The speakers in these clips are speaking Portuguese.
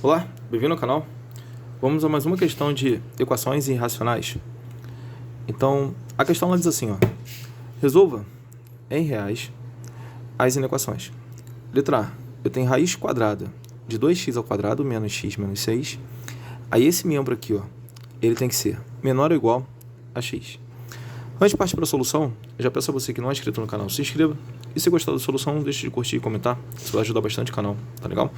Olá, bem-vindo ao canal. Vamos a mais uma questão de equações irracionais. Então, a questão ela diz assim, ó. Resolva em reais as inequações. Letra A, eu tenho raiz quadrada de 2x ao quadrado menos x menos 6. Aí esse membro aqui, ó, ele tem que ser menor ou igual a x. Antes de partir para a solução, eu já peço a você que não é inscrito no canal, se inscreva. E se gostar da solução, não deixe de curtir e comentar. Isso vai ajudar bastante o canal, tá legal?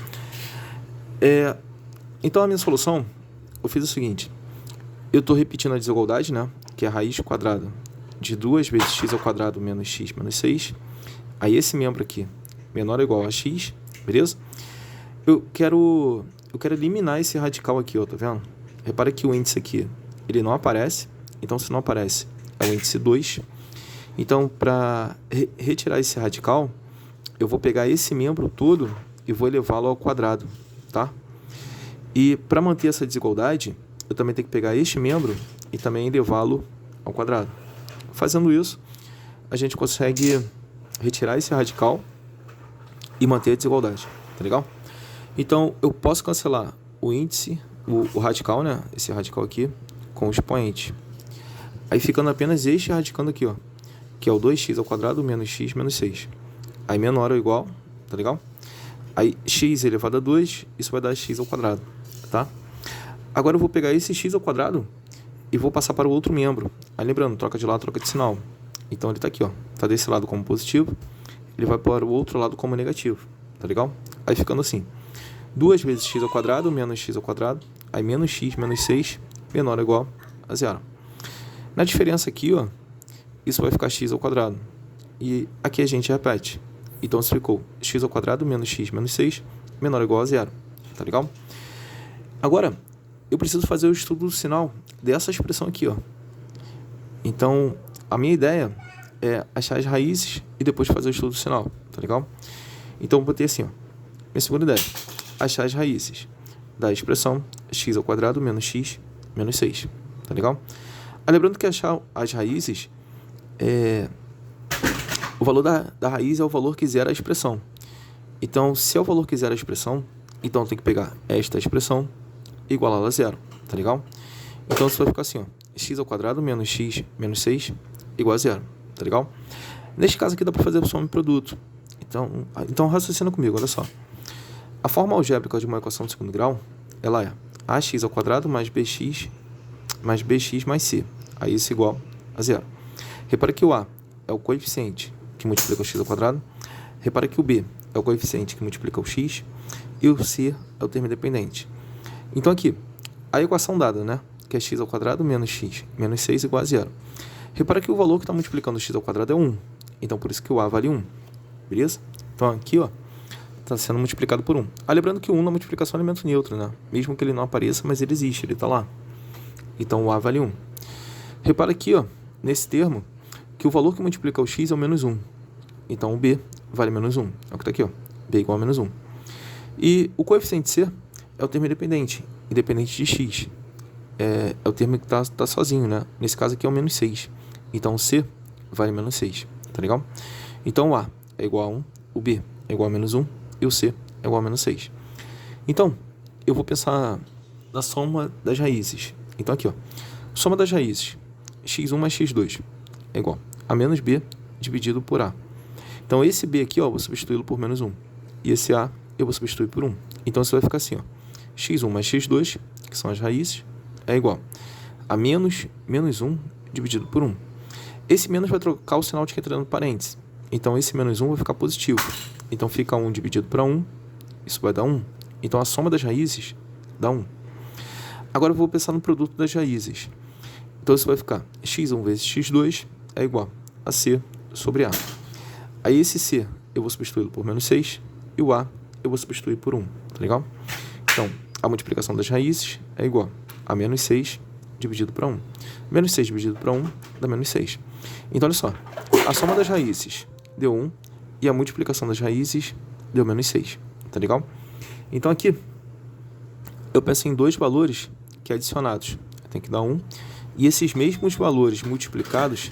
Então a minha solução, eu fiz o seguinte. Eu estou repetindo a desigualdade, né? Que é a raiz quadrada de 2 vezes x ao quadrado menos x menos 6. Aí esse membro aqui, menor ou igual a x, beleza? Eu quero eliminar esse radical aqui, ó, tá vendo? Repara que o índice aqui, ele não aparece. Então, se não aparece, é o índice 2. Então, para retirar esse radical, eu vou pegar esse membro todo e vou elevá-lo ao quadrado, tá? E para manter essa desigualdade, eu também tenho que pegar este membro e também elevá-lo ao quadrado. Fazendo isso, a gente consegue retirar esse radical e manter a desigualdade, tá legal? Então, eu posso cancelar o índice, o radical, né? Esse radical aqui, com o expoente. Aí ficando apenas este radicando aqui, ó, que é o 2x ao quadrado menos x menos 6. Aí menor ou igual, tá legal? Aí x elevado a 2, isso vai dar x ao quadrado, tá? Agora eu vou pegar esse x ao quadrado e vou passar para o outro membro. Aí lembrando, troca de lado, troca de sinal. Então ele tá aqui, ó, tá desse lado como positivo, ele vai para o outro lado como negativo, tá legal? Aí ficando assim, 2 vezes x ao quadrado menos x ao quadrado, aí menos x menos 6, menor ou igual a zero. Na diferença aqui, ó, isso vai ficar x ao quadrado. E aqui a gente repete. Então isso ficou x ao quadrado menos x menos 6, menor ou igual a zero, tá legal? Agora, eu preciso fazer o estudo do sinal dessa expressão aqui, ó. Então, a minha ideia é achar as raízes e depois fazer o estudo do sinal, tá legal? Então, eu botei assim, ó. Minha segunda ideia, achar as raízes da expressão x ao quadrado menos x menos 6, tá legal? Lembrando que achar as raízes, o valor da raiz é o valor que zera a expressão. Então, se é o valor que zera a expressão, então tem que pegar esta expressão e igualá-la a zero, tá legal? Então, isso vai ficar assim, ó, x ao quadrado menos x menos 6 igual a zero, tá legal? Neste caso aqui dá para fazer a soma e produto. Então raciocina comigo, olha só. A forma algébrica de uma equação de segundo grau, ela é ax ao quadrado mais bx mais c. Aí isso é igual a zero. Repara que o a é o coeficiente que multiplica o x ao quadrado. Repara que o b é o coeficiente que multiplica o x. E o c é o termo independente. Então aqui, a equação dada, né? Que é x ao quadrado menos x menos 6 igual a zero. Repara que o valor que está multiplicando o x ao quadrado é 1. Então por isso que o a vale 1. Beleza? Então aqui, ó, está sendo multiplicado por 1. Lembrando que o 1 na multiplicação é um elemento neutro, né? Mesmo que ele não apareça, mas ele existe, ele está lá. Então o a vale 1. Repara aqui, ó, nesse termo, que o valor que multiplica o x é o menos 1. Então o b vale menos 1. É o que está aqui, ó. b igual a menos 1. E o coeficiente c é o termo independente de x. É o termo que está sozinho, né? Nesse caso aqui é o menos 6. Então o c vale menos 6. Tá legal? Então o a é igual a 1, o b é igual a menos 1 e o c é igual a menos 6. Então, eu vou pensar na soma das raízes. Então aqui, ó, soma das raízes, x1 mais x2 é igual a menos b dividido por a. Então esse b aqui, ó, eu vou substituí-lo por menos 1. E esse a eu vou substituir por 1. Então isso vai ficar assim, ó, x1 mais x2, que são as raízes, é igual a menos 1 dividido por 1. Esse menos vai trocar o sinal de que entra no parênteses. Então esse menos 1 vai ficar positivo. Então fica 1 dividido para 1, isso vai dar 1. Então a soma das raízes dá 1. Agora eu vou pensar no produto das raízes. Então isso vai ficar x1 vezes x2 é igual a c sobre a. Aí esse c eu vou substituí-lo por menos 6 e o a eu vou substituir por 1, tá legal? Então a multiplicação das raízes é igual a menos 6 dividido para 1. Menos 6 dividido para 1 dá menos 6. Então olha só, a soma das raízes deu 1 e a multiplicação das raízes deu menos 6, tá legal? Então aqui eu penso em dois valores que adicionados tem que dar 1, e esses mesmos valores multiplicados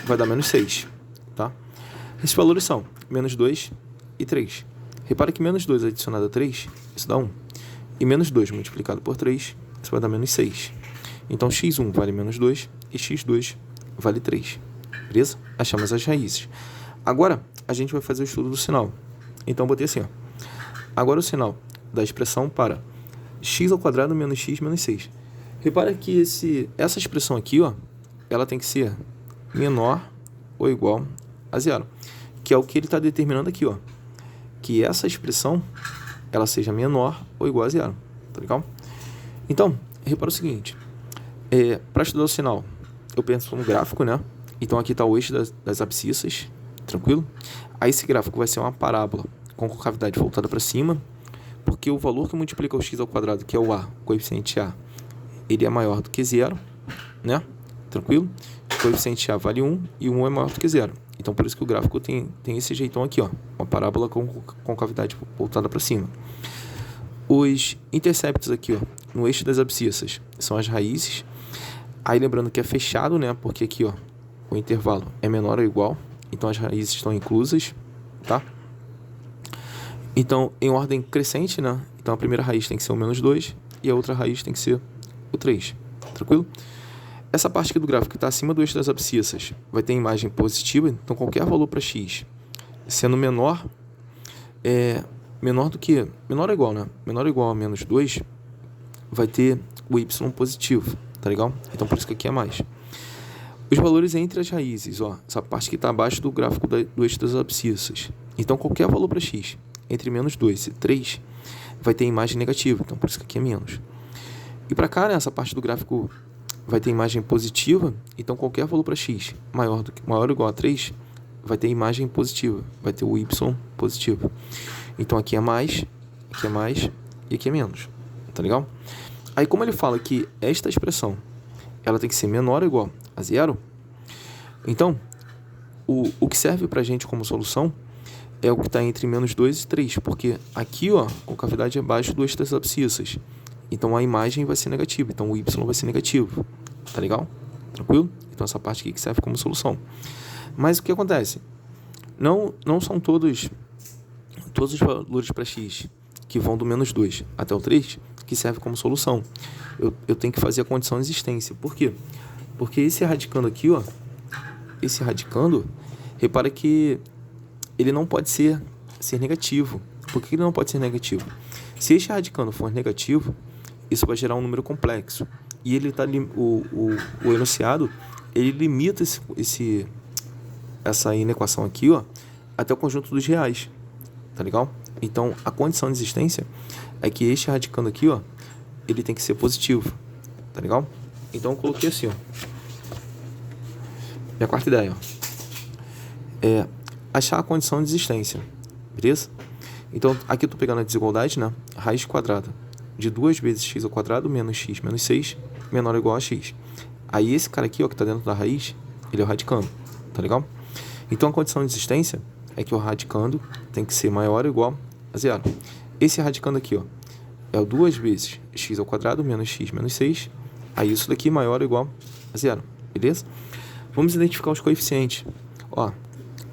vai dar menos 6, tá? Esses valores são menos 2 e 3. Repara que menos 2 adicionado a 3, isso dá 1. E menos 2 multiplicado por 3, isso vai dar menos 6. Então, x1 vale menos 2 e x2 vale 3. Beleza? Achamos as raízes. Agora, a gente vai fazer o estudo do sinal. Então, eu botei assim, ó. Agora, o sinal da expressão para x ao quadrado menos x menos 6. Repara que essa expressão aqui, ó, ela tem que ser menor ou igual a zero. Que é o que ele está determinando aqui, ó. Que essa expressão, ela seja menor ou igual a zero. Tá legal? Então, repara o seguinte. Para estudar o sinal, eu penso no gráfico, né? Então, aqui está o eixo das abscissas. Tranquilo? Aí, esse gráfico vai ser uma parábola com concavidade voltada para cima, porque o valor que multiplica o x ao quadrado, que é o a, o coeficiente a, ele é maior do que zero, né? Tranquilo? O coeficiente a vale 1 e 1 é maior do que zero. Então, por isso que o gráfico tem esse jeitão aqui, ó. Uma parábola com concavidade voltada para cima. Os interceptos aqui, ó, no eixo das abscissas, são as raízes. Aí, lembrando que é fechado, né? Porque aqui, ó, o intervalo é menor ou igual. Então, as raízes estão inclusas, tá? Então, em ordem crescente, né? Então, a primeira raiz tem que ser o menos 2 e a outra raiz tem que ser o 3. Tranquilo? Essa parte aqui do gráfico que está acima do eixo das abscissas vai ter imagem positiva. Então, qualquer valor para x sendo menor ou igual, né? Menor ou igual a menos 2 vai ter o y positivo, tá legal? Então, por isso que aqui é mais. Os valores entre as raízes, ó, essa parte que está abaixo do gráfico do eixo das abscissas. Então, qualquer valor para x entre menos 2 e 3 vai ter imagem negativa, então por isso que aqui é menos. E para cá, né, essa parte do gráfico vai ter imagem positiva, então qualquer valor para x maior ou igual a 3 vai ter imagem positiva, vai ter o y positivo. Então aqui é mais e aqui é menos, tá legal? Aí como ele fala que esta expressão ela tem que ser menor ou igual a zero, então o que serve para a gente como solução é o que está entre menos 2 e 3, porque aqui, ó, a concavidade é abaixo do eixo das abscissas. Então, a imagem vai ser negativa, então o y vai ser negativo. Tá legal? Tranquilo? Então, essa parte aqui que serve como solução. Mas o que acontece? Não são todos os valores para x que vão do menos 2 até o 3 que serve como solução. Eu tenho que fazer a condição de existência. Por quê? Porque esse radicando aqui, ó, esse radicando, repara que ele não pode ser negativo. Por que ele não pode ser negativo? Se este radicando for negativo, isso vai gerar um número complexo. E ele tá, o enunciado, ele limita essa inequação aqui, ó, até o conjunto dos reais. Tá legal? Então, a condição de existência é que este radicando aqui, ó, ele tem que ser positivo. Tá legal? Então, eu coloquei assim, ó. Minha quarta ideia, ó. Achar a condição de existência, beleza? Então, aqui eu tô pegando a desigualdade, né? Raiz quadrada de 2 vezes x ao quadrado menos x menos 6 menor ou igual a x. Aí, esse cara aqui, ó, que tá dentro da raiz, ele é o radicando, tá legal? Então, a condição de existência é que o radicando tem que ser maior ou igual a zero. Esse radicando aqui, ó, é o 2 vezes x ao quadrado menos x menos 6. Aí, isso daqui maior ou igual a zero, beleza? Vamos identificar os coeficientes. Ó,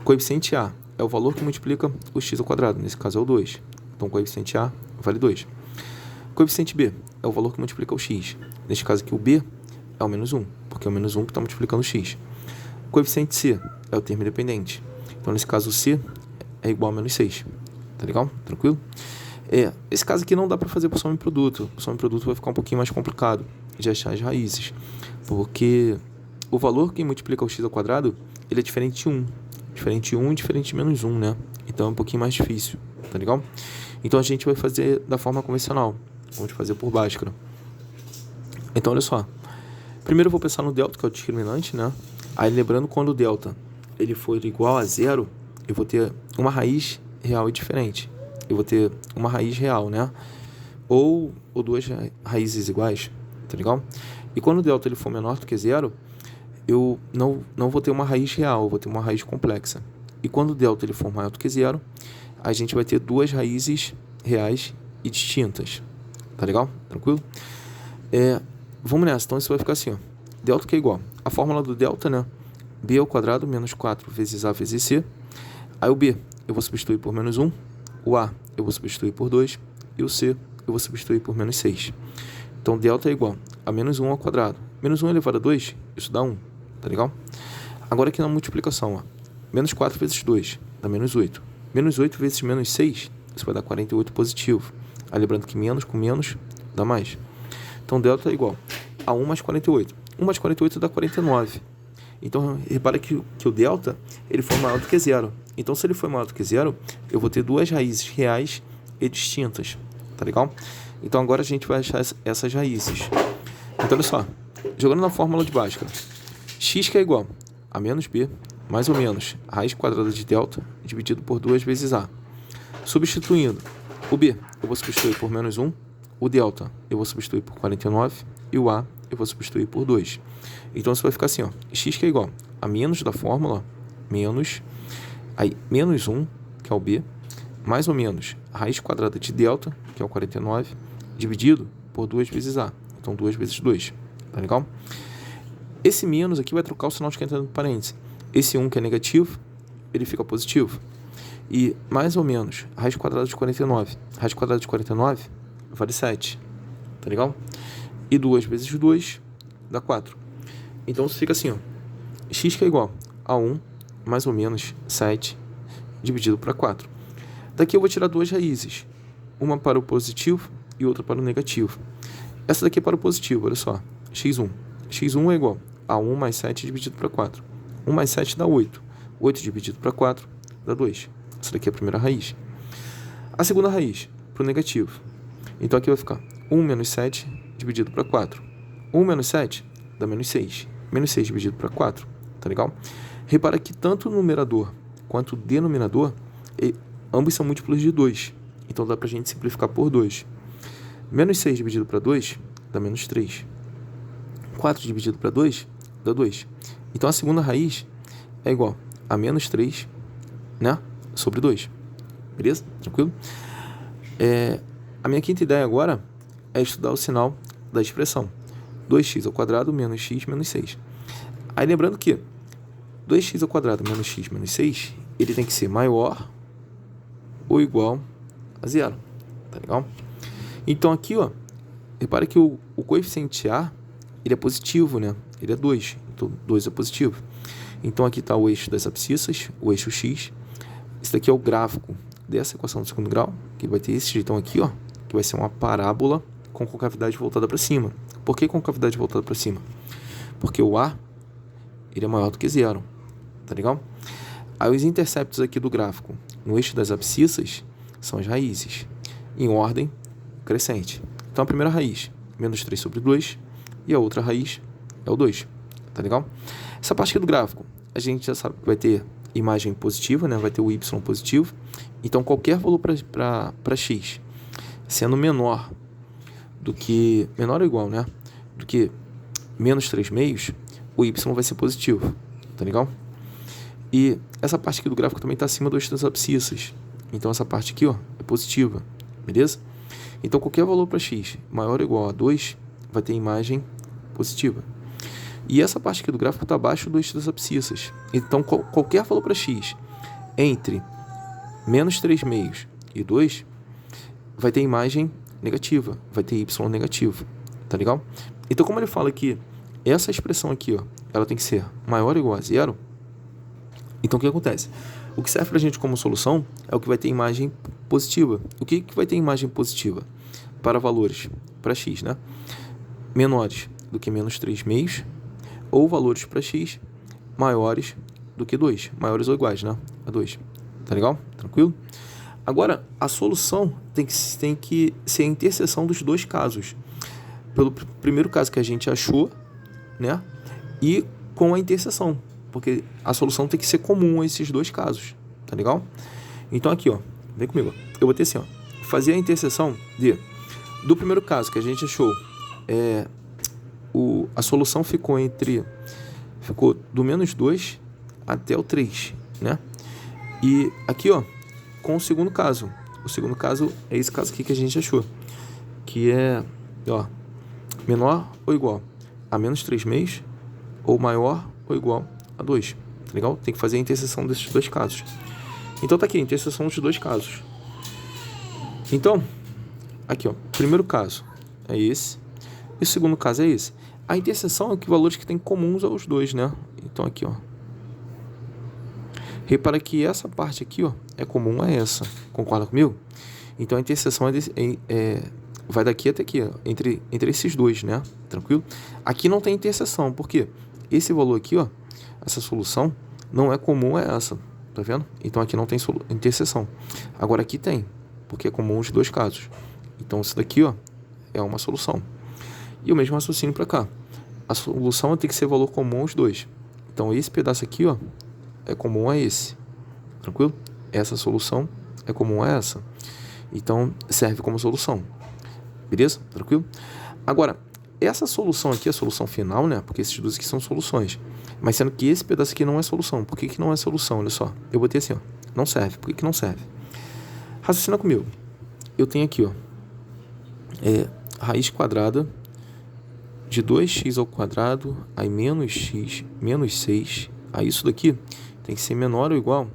coeficiente A é o valor que multiplica o x ao quadrado, nesse caso é o 2. Então, o coeficiente A vale 2. Coeficiente B é o valor que multiplica o x. Neste caso aqui, o B é o menos 1, porque é o menos 1 que está multiplicando o x. Coeficiente C é o termo independente. Então, nesse caso, o C é igual a menos 6. Tá legal? Tranquilo? Esse caso aqui não dá para fazer por soma em produto. Por soma em produto vai ficar um pouquinho mais complicado de achar as raízes, porque o valor que multiplica o x ao quadrado, ele é diferente de 1. Diferente de 1 e diferente de menos 1, né? Então é um pouquinho mais difícil, tá legal? Então a gente vai fazer da forma convencional. Vamos fazer por Bhaskara. Então olha só. Primeiro eu vou pensar no delta, que é o discriminante, né? Aí lembrando, quando o delta ele for igual a zero, eu vou ter uma raiz real e diferente. Eu vou ter uma raiz real, né? Ou duas raízes iguais, tá legal? E quando o delta ele for menor do que zero, eu não vou ter uma raiz real, eu vou ter uma raiz complexa. E quando o delta ele for maior do que zero, a gente vai ter duas raízes reais e distintas. Tá legal? Tranquilo? Vamos nessa. Então, isso vai ficar assim, ó. Delta que é igual. A fórmula do delta, né? B ao quadrado menos 4 vezes A vezes C. Aí o B eu vou substituir por menos 1. O A eu vou substituir por 2. E o C eu vou substituir por menos 6. Então, delta é igual a menos 1 ao quadrado. Menos 1 elevado a 2, isso dá 1, tá legal? Agora aqui na multiplicação, ó, menos 4 vezes 2 dá menos 8. Menos 8 vezes menos 6, isso vai dar 48 positivo. Aí lembrando que menos com menos dá mais. Então, delta é igual a 1 mais 48. 1 mais 48 dá 49. Então, repara que o delta ele foi maior do que zero. Então, se ele for maior do que zero, eu vou ter duas raízes reais e distintas, tá legal? Então, agora a gente vai achar essas raízes. Então, olha só, jogando na fórmula de Bhaskara, x que é igual a menos b, mais ou menos a raiz quadrada de delta, dividido por 2 vezes a. Substituindo o b, eu vou substituir por menos 1, o delta eu vou substituir por 49 e o a eu vou substituir por 2. Então, isso vai ficar assim, ó, x que é igual a menos da fórmula, menos, aí menos 1, que é o b, mais ou menos a raiz quadrada de delta, que é o 49, dividido por 2 vezes a. Então, 2 vezes 2, tá legal? Esse menos aqui vai trocar o sinal de quem está dentro do parênteses. Esse 1 que é negativo, ele fica positivo. E mais ou menos a raiz quadrada de 49. A raiz quadrada de 49 vale 7, tá legal? E 2 vezes 2 dá 4. Então, isso fica assim, ó. X que é igual a 1 mais ou menos 7 dividido para 4. Daqui eu vou tirar duas raízes. Uma para o positivo e outra para o negativo. Essa daqui é para o positivo, olha só. x1. x1 é igual a 1 mais 7 dividido para 4. 1 mais 7 dá 8. 8 dividido para 4 dá 2. Essa daqui é a primeira raiz. A segunda raiz, para o negativo. Então, aqui vai ficar 1 menos 7 dividido para 4. 1 menos 7 dá menos 6. Menos 6 dividido para 4. Tá legal? Repara que tanto o numerador quanto o denominador, ambos são múltiplos de 2. Então, dá para a gente simplificar por 2. Menos 6 dividido para 2 dá menos 3. 4 dividido para 2 dá 2. Então, a segunda raiz é igual a menos 3, né, sobre 2. Beleza? Tranquilo? A minha quinta ideia agora é estudar o sinal da expressão 2x ao quadrado menos x menos 6. Aí, lembrando que 2x ao quadrado menos x menos 6, ele tem que ser maior ou igual a zero. Tá legal? Então, aqui, ó, repara que o coeficiente a, ele é positivo, né? Ele é 2. Então, 2 é positivo. Então, aqui está o eixo das abscissas, o eixo x. Esse daqui é o gráfico dessa equação do segundo grau, que vai ter esse jeitão aqui, ó, que vai ser uma parábola com concavidade voltada para cima. Por que concavidade voltada para cima? Porque o a, ele é maior do que zero. Tá legal? Aí, os interceptos aqui do gráfico, no eixo das abscissas, são as raízes, em ordem crescente. Então, a primeira raiz, menos 3 sobre 2, e a outra raiz é o 2. Tá legal? Essa parte aqui do gráfico, a gente já sabe que vai ter imagem positiva, né? Vai ter o y positivo. Então, qualquer valor para x sendo menor ou igual, né, do que menos 3 meios, o y vai ser positivo. Tá legal? E essa parte aqui do gráfico também está acima do eixo das abscissas. Então, essa parte aqui, ó, é positiva. Beleza? Então, qualquer valor para x maior ou igual a 2 vai ter imagem positiva. E essa parte aqui do gráfico está abaixo do eixo das abscissas. Então, qualquer valor para x entre menos 3 meios e 2 vai ter imagem negativa, vai ter y negativo. Tá legal? Então, como ele fala que essa expressão aqui, ó, ela tem que ser maior ou igual a zero, então o que acontece? O que serve para a gente como solução é o que vai ter imagem positiva. O que vai ter imagem positiva? Para valores, para x, né, menores do que menos 3 meios, ou valores para x maiores do que 2, maiores ou iguais, né, a 2. Tá legal? Tranquilo? Agora, a solução tem que ser a interseção dos dois casos. Pelo primeiro caso que a gente achou, né, e com a interseção, porque a solução tem que ser comum a esses dois casos. Tá legal? Então, aqui, ó, vem comigo. Eu vou ter assim, ó, fazer a interseção do primeiro caso que a gente achou, a solução ficou do menos 2 até o 3, né? E aqui, ó, com o segundo caso. O segundo caso é esse caso aqui que a gente achou, que é, ó, menor ou igual a menos 3 meios, ou maior ou igual a 2. Tá legal? Tem que fazer a interseção desses dois casos. Então, tá aqui a interseção dos dois casos. Então, Aqui, ó, primeiro caso é esse, e o segundo caso é esse. A interseção é que valores que tem comuns aos dois, né? Então aqui, ó, repara que essa parte aqui, ó, é comum a essa, concorda comigo? Então a interseção vai daqui até aqui, ó, entre esses dois, né? Tranquilo? Aqui não tem interseção, por quê? Esse valor aqui, ó, essa solução não é comum a essa, tá vendo? Então aqui não tem interseção. Agora aqui tem, porque é comum os dois casos. Então isso daqui, ó, é uma solução. E o mesmo raciocínio para cá. A solução tem que ser valor comum aos dois. Então esse pedaço aqui, ó, é comum a esse. Tranquilo? Essa solução é comum a essa. Então serve como solução. Beleza? Tranquilo? Agora, essa solução aqui é a solução final, né? Porque esses dois aqui são soluções. Mas sendo que esse pedaço aqui não é solução. Por que não é solução? Olha só. Eu botei assim, ó. Não serve. Por que não serve? Raciocina comigo. Eu tenho aqui, ó, raiz quadrada de 2x ao quadrado, aí menos x, menos 6. Aí isso daqui tem que ser menor ou igual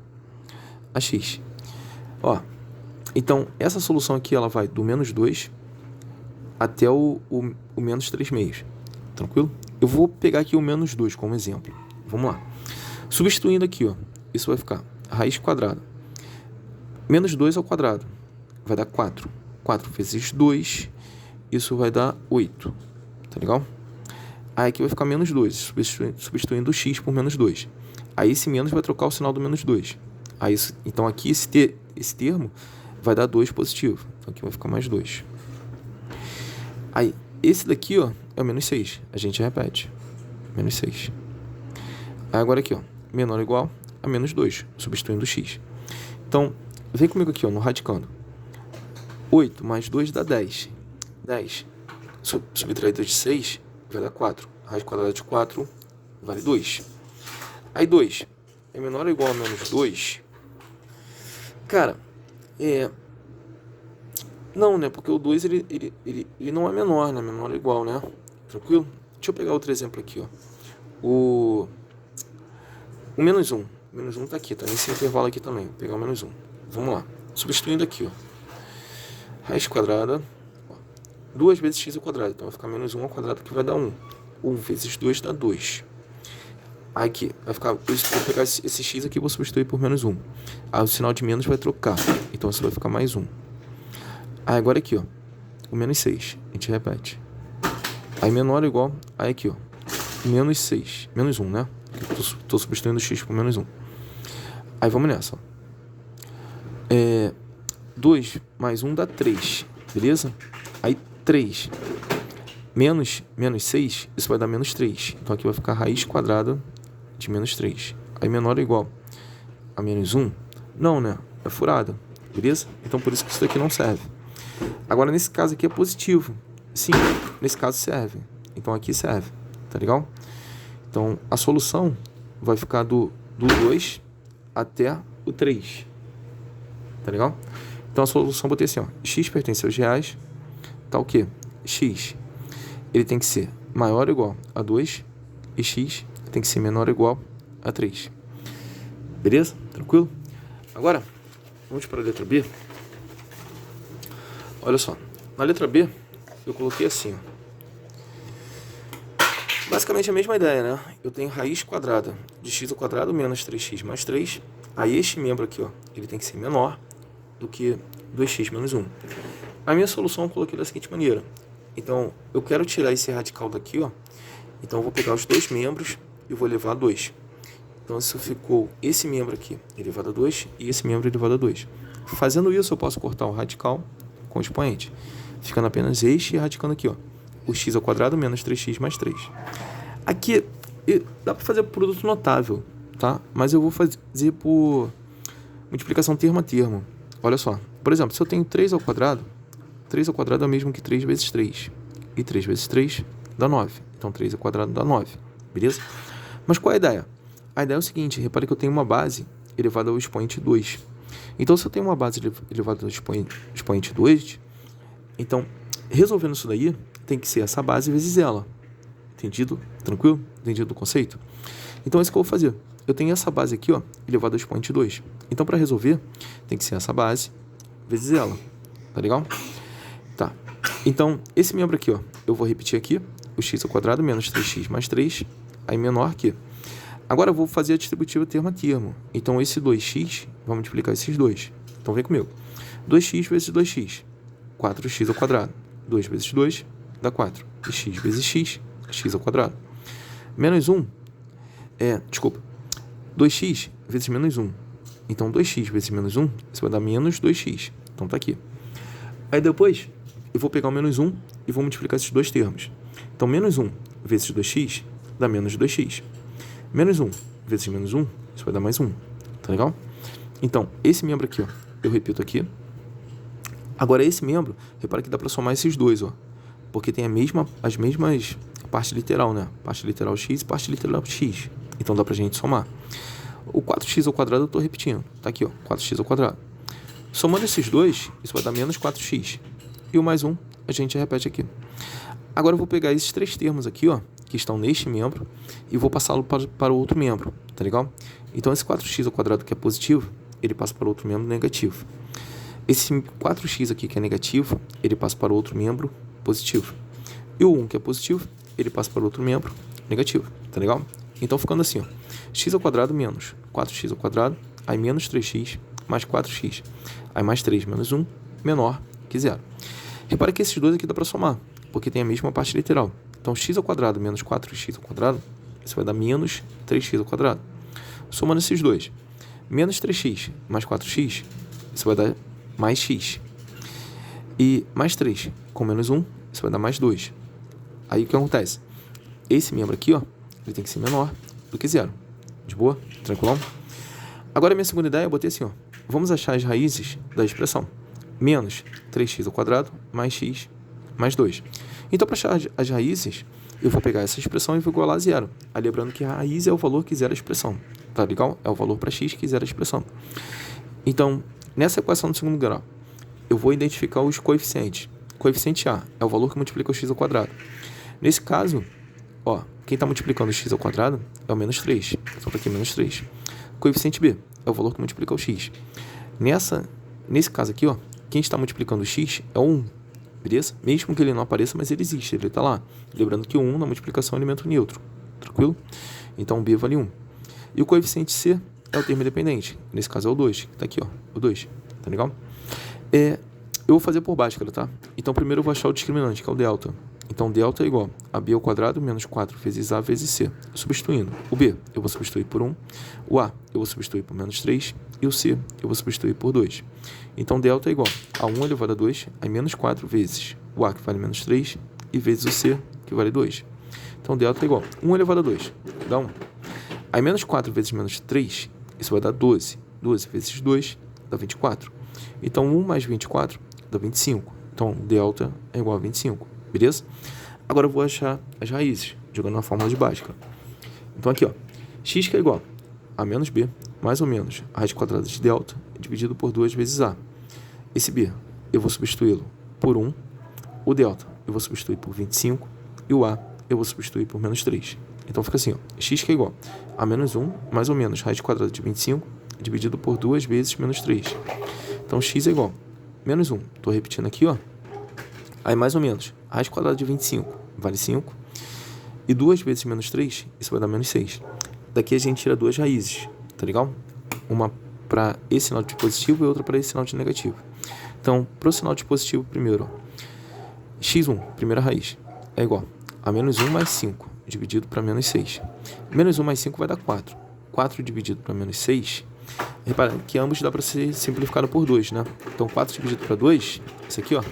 a x. Ó, então essa solução aqui, ela vai do menos 2 até o menos 3 meios. Tranquilo? Eu vou pegar aqui o menos 2 como exemplo. Vamos lá. Substituindo aqui, ó, isso vai ficar raiz quadrada. Menos 2 ao quadrado vai dar 4. 4 vezes 2, isso vai dar 8. Tá legal? Aí aqui vai ficar menos 2, substituindo o x por menos 2. Aí esse menos vai trocar o sinal do menos 2. Aí, então aqui esse termo vai dar 2 positivo. Então aqui vai ficar mais 2. Aí esse daqui, ó, é o menos 6. A gente repete. Menos 6. Aí agora aqui, ó, menor ou igual a menos 2, substituindo o x. Então, vem comigo aqui, ó, no radicando. 8 mais 2 dá 10. 10 subtraído de 6 vai dar 4. Raiz quadrada de 4 vale 2. Aí 2 é menor ou igual a menos 2? Cara, não, né? Porque o 2 ele não é menor, né? Menor ou igual, né? Tranquilo? Deixa eu pegar outro exemplo aqui, ó. O menos 1. O menos 1 tá aqui, tá nesse intervalo aqui também. Vou pegar o menos 1. Vamos lá. Substituindo aqui, ó. Raiz quadrada. 2 vezes x ao quadrado. Então vai ficar menos 1 ao quadrado, que vai dar 1. 1 vezes 2 dá 2. Aí aqui vai ficar... Eu vou pegar esse x aqui e vou substituir por menos 1. Aí o sinal de menos vai trocar. Então isso vai ficar mais 1. Aí agora aqui, ó. O menos 6. A gente repete. Aí menor ou igual... Aí aqui, ó. Menos 6. Menos 1, né? Estou substituindo x por menos 1. Aí vamos nessa, ó. 2 mais 1 dá 3. Beleza? Aí 3 menos 6, isso vai dar menos 3. Então aqui vai ficar raiz quadrada de menos 3. Aí menor ou igual a menos 1? Não, né? É furada. Beleza? Então por isso que isso daqui não serve. Agora nesse caso aqui é positivo. Sim, nesse caso serve. Então aqui serve. Tá legal? Então a solução vai ficar do 2 até o 3. Tá legal? Então a solução eu botei assim, ó. X pertence aos reais. Tá o quê? X, ele tem que ser maior ou igual a 2. E x tem que ser menor ou igual a 3. Beleza? Tranquilo? Agora, vamos para a letra B. Olha só. Na letra B, eu coloquei assim, ó. Basicamente a mesma ideia, né? Eu tenho raiz quadrada de x ao quadrado menos 3x mais 3. Aí este membro aqui, ó, ele tem que ser menor do que 2x menos 1. A minha solução eu coloquei da seguinte maneira. Então, eu quero tirar esse radical daqui, ó. Então, eu vou pegar os dois membros e vou elevar a 2. Então, isso ficou esse membro aqui elevado a 2 e esse membro elevado a 2. Fazendo isso, eu posso cortar o radical com o expoente, ficando apenas este e radicando aqui, ó. O x ao quadrado menos 3x mais 3. Aqui, dá para fazer por produto notável, tá? Mas eu vou fazer por multiplicação termo a termo. Olha só. Por exemplo, se eu tenho 3 ao quadrado, 3 ao quadrado é o mesmo que 3 vezes 3. E 3 vezes 3 dá 9. Então 3 ao quadrado dá 9. Beleza? Mas qual é a ideia? A ideia é o seguinte. Repare que eu tenho uma base elevada ao expoente 2. Então se eu tenho uma base elevada ao expoente 2, então resolvendo isso daí, tem que ser essa base vezes ela. Entendido? Tranquilo? Entendido o conceito? Então é isso que eu vou fazer. Eu tenho essa base aqui, ó, elevada ao expoente 2. Então para resolver, tem que ser essa base vezes ela. Tá legal? Tá. Então, esse membro aqui, ó, eu vou repetir aqui, o x ao quadrado menos 3x mais 3, aí menor que. Agora eu vou fazer a distributiva termo a termo. Então, esse 2x, vou multiplicar esses dois. Então, vem comigo. 2x vezes 2x, 4x ao quadrado. 2 vezes 2 dá 4. E x vezes x, x ao quadrado. Menos 1, desculpa, 2x vezes menos 1. Então, 2x vezes menos 1, isso vai dar menos 2x. Então, tá aqui. Aí, depois, eu vou pegar o menos 1 e vou multiplicar esses dois termos. Então, menos 1 vezes 2x dá menos 2x. Menos 1 vezes menos 1, isso vai dar mais 1. Tá legal? Então, esse membro aqui, ó, eu repito aqui. Agora, esse membro, repara que dá para somar esses dois, ó. Porque tem as mesmas parte literal, né? Parte literal x e parte literal x. Então, dá pra gente somar. O 4x ao quadrado eu tô repetindo. Tá aqui, ó, 4x ao quadrado. Somando esses dois, isso vai dar menos 4x. E o mais 1, a gente repete aqui. Agora eu vou pegar esses três termos aqui, ó, que estão neste membro, e vou passá-lo para o outro membro, tá legal? Então, esse 4x ao quadrado que é positivo, ele passa para o outro membro negativo. Esse 4x aqui que é negativo, ele passa para o outro membro positivo. E o 1 que é positivo, ele passa para o outro membro negativo, tá legal? Então, ficando assim, ó, x ao quadrado menos 4x ao quadrado, aí menos 3x mais 4x, aí mais 3 menos 1, menor que zero. Repara que esses dois aqui dá para somar, porque tem a mesma parte literal. Então, x ao quadrado menos 4x ao quadrado, isso vai dar menos 3x ao quadrado. Somando esses dois, menos 3x mais 4x, isso vai dar mais x. E mais 3 com menos 1, isso vai dar mais 2. Aí, o que acontece? Esse membro aqui, ó, ele tem que ser menor do que zero. De boa? Tranquilão? Agora, a minha segunda ideia, eu botei assim, ó. Vamos achar as raízes da expressão. Menos 3x ao quadrado mais x mais 2. Então, para achar as raízes, eu vou pegar essa expressão e vou igualar a zero. Aí, lembrando que a raiz é o valor que zera a expressão. Tá legal? É o valor para x que zera a expressão. Então, nessa equação do segundo grau, eu vou identificar os coeficientes. Coeficiente A é o valor que multiplica o x ao quadrado. Nesse caso, ó, quem está multiplicando o x ao quadrado é o menos 3. Então, tá aqui menos 3. Coeficiente B é o valor que multiplica o x. Nesse caso aqui, ó, quem está multiplicando o x é o 1. Beleza? Mesmo que ele não apareça, mas ele existe, ele está lá. Lembrando que o 1 na multiplicação é elemento neutro. Tranquilo? Então, B vale 1. E o coeficiente C é o termo independente. Nesse caso é o 2. Está aqui, ó, o 2. Tá legal? Eu vou fazer por Bhaskara, tá? Então, primeiro eu vou achar o discriminante, que é o delta. Então, delta é igual a b ao quadrado menos 4 vezes a vezes c. Substituindo. O b eu vou substituir por 1. O a eu vou substituir por menos 3. E o c eu vou substituir por 2. Então, delta é igual a 1 elevado a 2, aí menos 4 vezes o a, que vale menos 3, e vezes o c, que vale 2. Então, delta é igual a 1 elevado a 2, dá 1. Aí, menos 4 vezes menos 3, isso vai dar 12. 12 vezes 2 dá 24. Então, 1 mais 24 dá 25. Então, delta é igual a 25. Beleza? Agora eu vou achar as raízes, jogando na fórmula de Bhaskara. Então, aqui, ó, x que é igual a menos b, mais ou menos a raiz quadrada de delta, dividido por 2 vezes a. Esse b, eu vou substituí-lo por 1. O delta, eu vou substituir por 25. E o a, eu vou substituir por menos 3. Então, fica assim, ó, x que é igual a menos 1, mais ou menos raiz quadrada de 25, dividido por 2 vezes menos 3. Então, x é igual a menos 1. Estou repetindo aqui, ó. Aí, mais ou menos, raiz quadrada de 25 vale 5. E 2 vezes menos 3, isso vai dar menos 6. Daqui a gente tira duas raízes, tá legal? Uma para esse sinal de positivo e outra para esse sinal de negativo. Então, para o sinal de positivo, primeiro, ó, x1, primeira raiz, é igual a menos 1 mais 5, dividido para menos 6. Menos 1 mais 5 vai dar 4. 4 dividido para menos 6, repara que ambos dá para ser simplificado por 2, né? Então, 4 dividido para 2, isso aqui, ó,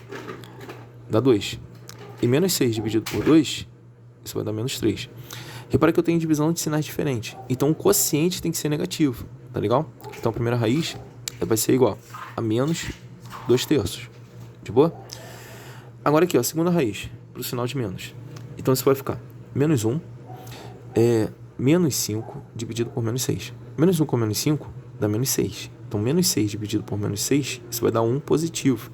dá 2. E menos 6 dividido por 2, isso vai dar menos 3. Repara que eu tenho divisão de sinais diferentes. Então, o quociente tem que ser negativo, tá legal? Então, a primeira raiz vai ser igual a menos 2/3. De boa? Agora aqui, ó, a segunda raiz, para o sinal de menos. Então, isso vai ficar menos 1, menos 5 dividido por menos 6. Menos 1 com menos 5 dá menos 6. Então, menos 6 dividido por menos 6, isso vai dar 1 positivo.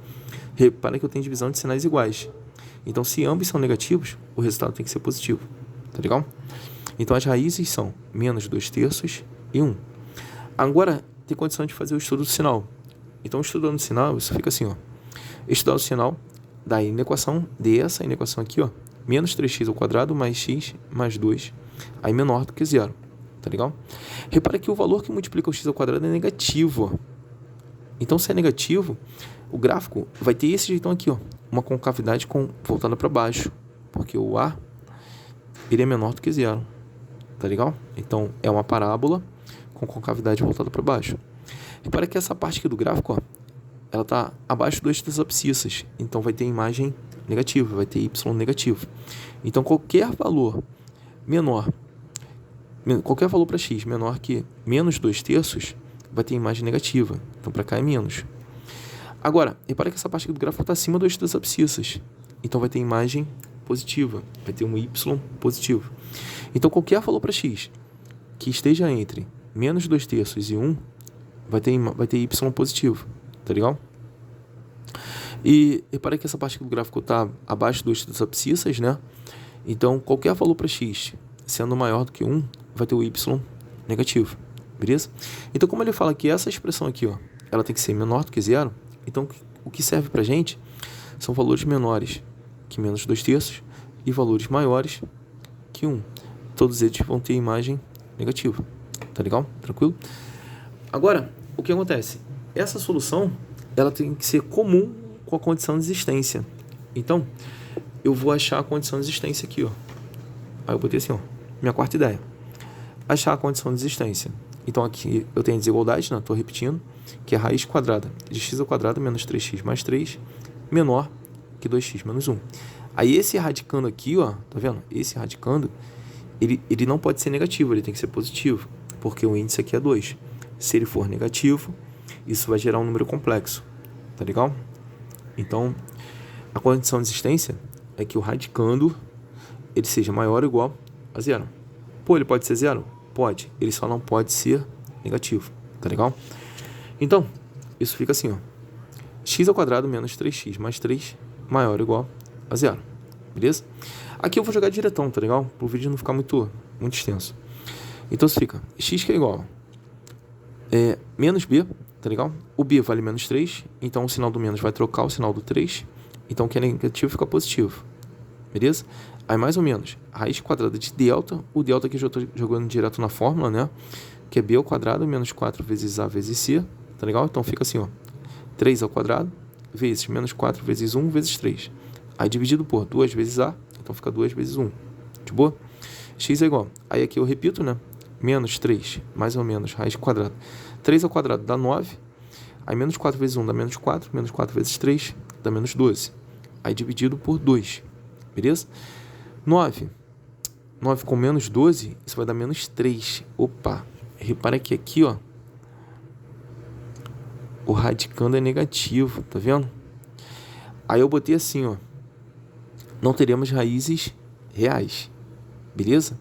Repara que eu tenho divisão de sinais iguais. Então, se ambos são negativos, o resultado tem que ser positivo. Tá legal? Então, as raízes são menos 2/3 e 1. Agora, tem condição de fazer o estudo do sinal. Então, estudando o sinal, isso fica assim, ó. Estudar o sinal da inequação dessa inequação aqui, ó, menos 3x ao quadrado mais x mais 2, aí menor do que zero, tá legal? Repara que o valor que multiplica o x ao quadrado é negativo, ó. Então, se é negativo, o gráfico vai ter esse jeitão aqui, ó, uma concavidade voltada para baixo, porque o A ele é menor do que zero, tá legal? Então, é uma parábola com concavidade voltada para baixo. Repara que essa parte aqui do gráfico, ó, ela está abaixo do eixo das abscissas, então vai ter imagem negativa, vai ter y negativo. Então, qualquer valor para x menor que menos 2/3 vai ter imagem negativa, então para cá é menos. Agora, repara que essa parte aqui do gráfico está acima do eixo das abscissas, então vai ter imagem positiva, vai ter um y positivo. Então, qualquer valor para x que esteja entre menos 2/3 e 1 vai ter y positivo, tá legal? E repara que essa parte aqui do gráfico está abaixo do eixo das abscissas, né? Então, qualquer valor para x sendo maior do que 1 vai ter o y negativo, beleza? Então, como ele fala que essa expressão aqui, ó, ela tem que ser menor do que zero, então o que serve para a gente são valores menores que menos 2/3 e valores maiores que 1. Todos eles vão ter imagem negativa, tá legal? Tranquilo? Agora, o que acontece? Essa solução, ela tem que ser comum com a condição de existência. Então, eu vou achar a condição de existência aqui, ó. Aí eu botei assim, ó, minha quarta ideia. Achar a condição de existência. Então, aqui eu tenho a desigualdade, né? Estou repetindo, que é a raiz quadrada de x ao quadrado menos 3x mais 3 menor que 2x menos 1. Aí, esse radicando aqui, ó, tá vendo? Esse radicando, ele não pode ser negativo, ele tem que ser positivo, porque o índice aqui é 2. Se ele for negativo, isso vai gerar um número complexo, tá legal? Então, a condição de existência é que o radicando ele seja maior ou igual a zero. Pô, ele pode ser zero? Pode. Ele só não pode ser negativo, tá legal? Então, isso fica assim, ó. X ao quadrado menos 3x mais 3 maior ou igual a zero, beleza? Aqui eu vou jogar diretão, tá legal? Para o vídeo não ficar muito extenso. Então, isso fica x que é igual menos b, tá legal? O b vale menos 3, então o sinal do menos vai trocar o sinal do 3, então o que é negativo fica positivo, beleza? Aí mais ou menos, raiz quadrada de delta, o delta aqui eu já estou jogando direto na fórmula, né? Que é b ao quadrado menos 4 vezes a vezes c, tá legal? Então fica assim, ó, 3 ao quadrado vezes menos 4 vezes 1 vezes 3. Aí dividido por 2 vezes a, então fica 2 vezes 1, de boa? X é igual, aí aqui eu repito, né? Menos 3, mais ou menos, raiz quadrada. 3 ao quadrado dá 9. Aí menos 4 vezes 1 dá menos 4. Menos 4 vezes 3 dá menos 12. Aí dividido por 2. Beleza? 9 com menos 12, isso vai dar menos 3. Opa! Repara que aqui, ó, o radicando é negativo, tá vendo? Aí eu botei assim, ó. Não teremos raízes reais. Beleza?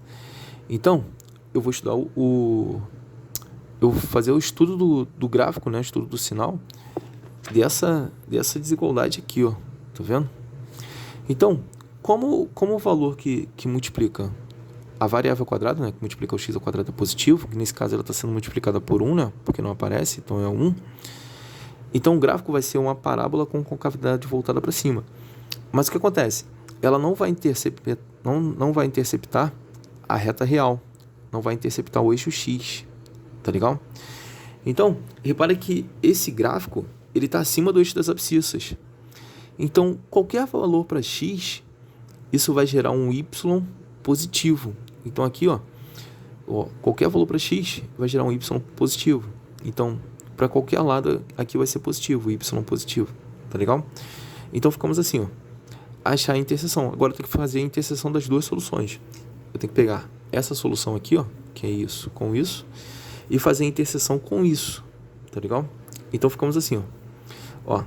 Então, eu vou estudar eu vou fazer o estudo do gráfico, né? Estudo do sinal dessa desigualdade aqui, ó. Tá vendo? Então, como o valor que multiplica a variável quadrada, né? Que multiplica o x ao quadrado é positivo, que nesse caso ela está sendo multiplicada por 1, né? Porque não aparece, então é 1. Então, o gráfico vai ser uma parábola com concavidade voltada para cima. Mas o que acontece? Ela não vai interceptar a reta real. Não vai interceptar o eixo x, tá legal? Então, repare que esse gráfico, ele está acima do eixo das abscissas. Então, qualquer valor para x, isso vai gerar um y positivo. Então, aqui, ó, qualquer valor para x vai gerar um y positivo. Então, para qualquer lado, aqui vai ser positivo, y positivo, tá legal? Então, ficamos assim, ó, achar a interseção. Agora, eu tenho que fazer a interseção das duas soluções. Eu tenho que pegar essa solução aqui, ó, que é isso com isso, e fazer a interseção com isso, tá legal? Então, ficamos assim, ó,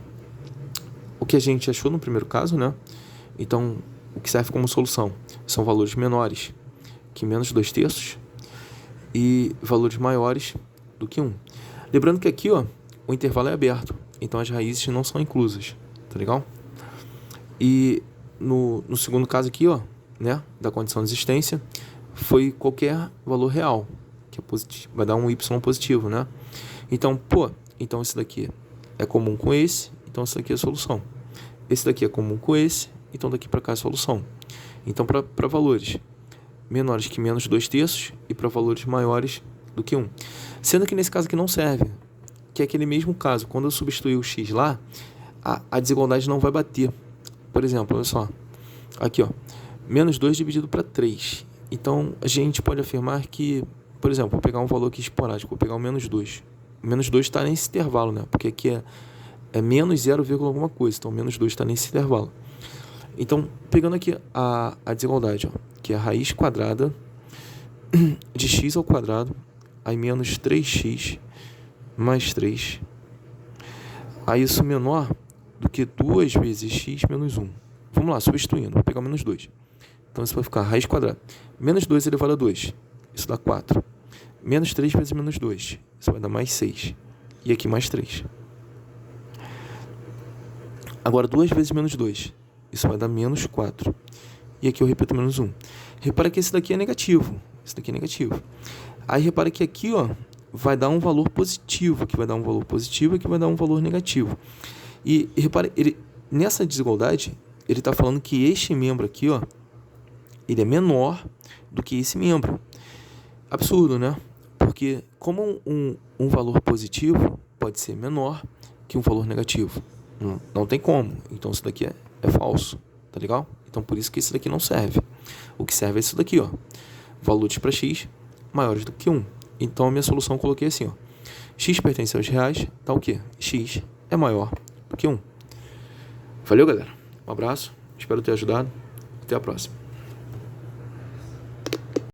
o que a gente achou no primeiro caso, né? Então, o que serve como solução são valores menores que menos 2/3 e valores maiores do que 1. Lembrando que aqui, ó, o intervalo é aberto, então as raízes não são inclusas, tá legal? E no segundo caso aqui, ó, né, da condição de existência, foi qualquer valor real, que é positivo, vai dar um y positivo, né? Então, então isso daqui é comum com esse, então isso daqui é a solução. esse daqui é comum com esse, então daqui para cá é a solução. Então, para valores menores que menos 2/3 e para valores maiores do que 1. Sendo que nesse caso aqui não serve, que é aquele mesmo caso. Quando eu substituir o x lá, a desigualdade não vai bater. Por exemplo, olha só. Aqui, ó. Menos 2 dividido para 3. Então, a gente pode afirmar que, por exemplo, vou pegar um valor aqui esporádico, vou pegar o menos 2. O menos 2 está nesse intervalo, né? Porque aqui é menos 0, alguma coisa. Então, menos 2 está nesse intervalo. Então, pegando aqui a desigualdade, ó, que é a raiz quadrada de x ao quadrado, aí menos 3x mais 3. Aí isso menor do que 2 vezes x menos 1. Vamos lá, substituindo. Vou pegar o menos 2. Então, isso vai ficar raiz quadrada. Menos 2 elevado a 2. Isso dá 4. Menos 3 vezes menos 2. Isso vai dar mais 6. E aqui mais 3. Agora, 2 vezes menos 2. Isso vai dar menos 4. E aqui eu repito menos 1. Repara que esse daqui é negativo. Esse daqui é negativo. Aí, repara que aqui, ó, vai dar um valor positivo. Aqui vai dar um valor positivo. Aqui vai dar um valor negativo. E repara, nessa desigualdade, ele está falando que este membro aqui, ó, ele é menor do que esse membro. Absurdo, né? Porque como um valor positivo pode ser menor que um valor negativo. Não tem como. Então, isso daqui é falso. Tá legal? Então, por isso que esse daqui não serve. O que serve é isso daqui, ó. Valores para x maiores do que 1. Então, a minha solução eu coloquei assim, ó. X pertence aos reais, tá o quê? X é maior do que 1. Valeu, galera. Um abraço. Espero ter ajudado. Até a próxima.